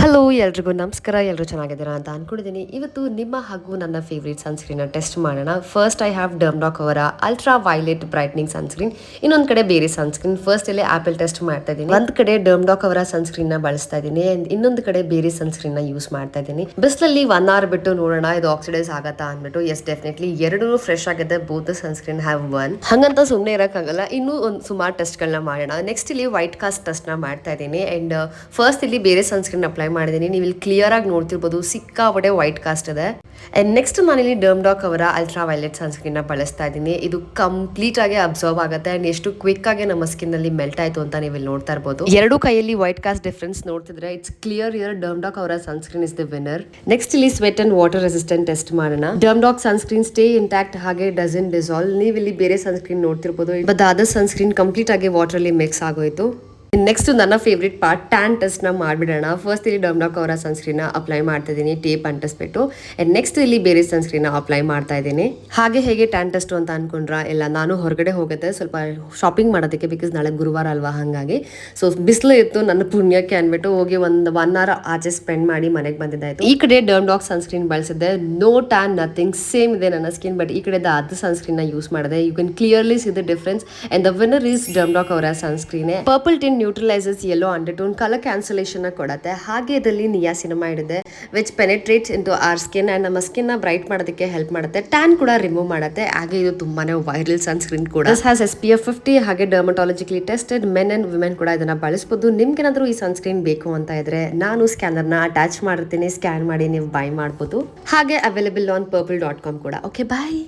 Hello ಎಲ್ರಿಗೂ ನಮಸ್ಕಾರ. ಎಲ್ಲರೂ ಚೆನ್ನಾಗಿದ್ದೀರಾ ಅಂತ ಅನ್ಕೊಂಡಿದ್ದೀನಿ. ಇವತ್ತು ನಿಮ್ಮ ಹಾಗೂ ನನ್ನ ಫೇವ್ರೇಟ್ ಸನ್ಸ್ಕ್ರೀನ್ನ ಟೆಸ್ಟ್ ಮಾಡೋಣ. ಫಸ್ಟ್ ಐ ಹ್ಯಾವ್ ಡರ್ಮ್ಡಾಕ್ ಅವರ ಅಲ್ಟ್ರಾ ವೈಲೆಟ್ ಬ್ರೈಟ್ನಿಂಗ್ ಸನ್ಸ್ಕ್ರೀನ್, ಇನ್ನೊಂದು ಕಡೆ ಬೇರೆ ಸನ್ಸ್ಕ್ರೀನ್. ಫಸ್ಟ್ ಇಲ್ಲಿ ಆಪಲ್ ಟೆಸ್ಟ್ ಮಾಡ್ತಾ ಇದ್ದೀನಿ. ಒಂದು ಕಡೆ ಡರ್ಮ್ಡಾಕ್ ಅವರ ಸನ್ಸ್ಕ್ರೀನ್ನ ಬಳಸ್ತಾ ಇದ್ದೀನಿ, ಇನ್ನೊಂದು ಕಡೆ ಬೇರೆ ಸನ್ಸ್ಕ್ರೀನ್ನ ಯೂಸ್ ಮಾಡ್ತಾ ಇದ್ದೀನಿ. ಬಿಸಿಲಲ್ಲಿ 1 hour ಬಿಟ್ಟು ನೋಡೋಣ ಇದು ಆಕ್ಸಿಡೈಸ್ ಆಗತ್ತಾ ಅಂದ್ಬಿಟ್ಟು. ಎಸ್, ಡೆಫಿನೆಟ್ಲಿ ಎರಡೂ ಫ್ರೆಶ್ ಆಗಿದೆ. Both sunscreen have one. ಹಂಗಂತ ಸುಮ್ಮನೆ ಇರೋಕ್ಕಾಗಲ್ಲ, ಇನ್ನೂ ಒಂದು ಸುಮಾರು ಟೆಸ್ಟ್ಗಳನ್ನ ಮಾಡೋಣ. ನೆಕ್ಸ್ಟ್ ಇಲ್ಲಿ ವೈಟ್ ಕಾಸ್ಟ್ ಟೆಸ್ಟ್ನ ಮಾಡ್ತಾ ಇದ್ದೀನಿ. ಅಂಡ್ ಫಸ್ಟ್ ಇಲ್ಲಿ ಬೇರೆ ಸನ್ಸ್ಕ್ರೀನ್ ಅಪ್ಲೈ ಮಾಡಿದ್ದೀನಿ. ನೀವು ಇಲ್ಲಿ ಕ್ಲಿಯರ್ ಆಗಿ ನೋಡ್ತಿರ್ಬೋದು, ಸಿಕ್ಕಾಪಟ್ಟೆ ವೈಟ್ ಕಾಸ್ಟ್ ಇದೆ. ಅಂಡ್ ನೆಕ್ಸ್ಟ್ ನಾನಿಲ್ಲಿ ಡರ್ಮ್ಡಾಕ್ ಅವರ ಅಲ್ಟ್ರಾ ವೈಲೆಟ್ ಸನ್ಸ್ಕ್ರೀನ್ ಬಳಸ್ತಾ ಇದ್ದೀನಿ. ಇದು ಕಂಪ್ಲೀಟ್ ಆಗಿ ಅಬ್ಸರ್ವ್ ಆಗುತ್ತೆ ಅಂಡ್ ಎಷ್ಟು ಕ್ವಿಕ್ ಆಗಿ ನಮ್ಮ ಸ್ಕಿನ್ ಅಲ್ಲಿ ಮೆಲ್ಟ್ ಆಯ್ತು ಅಂತ ನೀವು ಇಲ್ಲಿ ನೋಡ್ತಾ ಇರ್ಬೋದು. ಎರಡು ಕೈಯಲ್ಲಿ ವೈಟ್ ಕಾಸ್ಟ್ ಡಿಫರೆನ್ಸ್ ನೋಡ್ತಿದ್ರೆ ಇಟ್ಸ್ ಕ್ಲಿಯರ್ ಇಯರ್ ಡರ್ಮ್ಡಾಕ್ ಅವರ sunscreen is the winner. Next ಇಲ್ಲಿ sweat and water resistant test ಮಾಡೋಣ. ಡರ್ಮ್ಡಾಕ್ ಸನ್ಸ್ಕ್ರೀನ್ ಸ್ಟೇ ಇಂಟ್ಯಾಕ್ಟ್, ಹಾಗೆ ಡಸನ್ ಡಿಸಾಲ್ವ್. ನೀವು ಇಲ್ಲಿ ಬೇರೆ ಸನ್ಸ್ಕ್ರೀನ್ ನೋಡ್ತಿರ್ಬೋದು, ಬಟ್ ಅದರ್ ಸನ್ಸ್ಕ್ರೀನ್ ಕಂಪ್ಲೀಟ್ ಆಗಿ ವಾಟರ್ ಅಲ್ಲಿ ಮಿಕ್ಸ್ ಆಗೋಯ್ತು. ನೆಕ್ಸ್ಟ್ ನನ್ನ ಫೇವ್ರೇಟ್ ಪಾರ್ಟ್ ಟ್ಯಾನ್ ಟೆಸ್ಟ್ ನ ಮಾಡಿಬಿಡೋಣ. ಫಸ್ಟ್ ಇಲ್ಲಿ ಡರ್ಮ್ಡಾಕ್ ಅವರ ಸನ್ಸ್ಕ್ರೀನ್ ಅಪ್ಲೈ ಮಾಡ್ತಾ ಇದ್ದೀನಿ, ಟೇಪ್ ಅಂಟಿಸ್ಬಿಟ್ಟು. ಅಂಡ್ ನೆಕ್ಸ್ಟ್ ಇಲ್ಲಿ ಬೇರೆ ಸನ್ಸ್ಕ್ರೀನ್ ಅಪ್ಲೈ ಮಾಡ್ತಾ ಇದ್ದೀನಿ. ಹಾಗೆ ಹೇಗೆ ಟ್ಯಾನ್ ಟೆಸ್ಟ್ ಅಂತ ಅನ್ಕೊಂಡ್ರ, ಇಲ್ಲ ನಾನು ಹೊರಗಡೆ ಹೋಗುತ್ತೆ ಸ್ವಲ್ಪ ಶಾಪಿಂಗ್ ಮಾಡೋದಕ್ಕೆ, ಬಿಕಾಸ್ ನಾಳೆ ಗುರುವಾರ ಅಲ್ವಾ, ಹಾಗಾಗಿ ಸೊ ಬಿಸಿಲು ಇತ್ತು ನನ್ನ ಪುಣ್ಯಕ್ಕೆ ಅನ್ಬಿಟ್ಟು ಹೋಗಿ ಒಂದು 1 hour ಆಚೆ ಸ್ಪೆಂಡ್ ಮಾಡಿ ಮನೆಗೆ ಬಂದಿದ್ದಾಯ್ತು. ಈ ಕಡೆ ಡರ್ಮ್ಡಾಕ್ ಸನ್ಸ್ಕ್ರೀನ್ ಬಳಸಿದ್ದೆ, ನೋ ಟ್ಯಾನ್ ನಥಿಂಗ್, ಸೇಮ್ ಇದೆ ನನ್ನ ಸ್ಕಿನ್. ಬಟ್ ಈ ಕಡೆ ಅದು ಸನ್ಸ್ಕ್ರೀನ್ ನ ಯೂಸ್ ಮಾಡಿದೆ. You can clearly see the difference. And the winner is Dermdoc ಅವರ sunscreen. Purple tint neutralises yellow undertone, colour cancellation ಕೊಡುತ್ತೆ. ಹಾಗೆ ಇದರಲ್ಲಿ ನಿಯಾಸಿನಮೈಡ್ ಇದೆ, which penetrates into our skin and ನಮ್ಮ ಸ್ಕಿನ್ ನ ಬ್ರೈಟ್ ಮಾಡೋದಕ್ಕೆ ಹೆಲ್ಪ್ ಮಾಡುತ್ತೆ. ಟ್ಯಾನ್ ಕೂಡ ರಿಮೂವ್ ಮಾಡುತ್ತೆ. ಹಾಗೆ ಇದು ತುಂಬಾನೇ ವೈರಲ್ ಸನ್ಸ್ಕ್ರೀನ್ ಕೂಡ. This has SPF 50. ಹಾಗೆ dermatologically tested. Men and women ಕೂಡ ಇದನ್ನ ಬಳಸಬಹುದು. ನಿಮ್ಗೇನಾದ್ರೂ ಈ ಸನ್ಸ್ಕ್ರೀನ್ ಬೇಕು ಅಂತ ಇದ್ರೆ ನಾನು ಸ್ಕ್ಯಾನರ್ ನ ಅಟ್ಯಾಚ್ ಮಾಡಿರ್ತೀನಿ, ಸ್ಕ್ಯಾನ್ ಮಾಡಿ ನೀವು ಬೈ ಮಾಡಬಹುದು. ಹಾಗೆ ಅವೈಲೇಬಲ್ ಆನ್ purple.com ಕೂಡ. ಓಕೆ, ಬಾಯ್.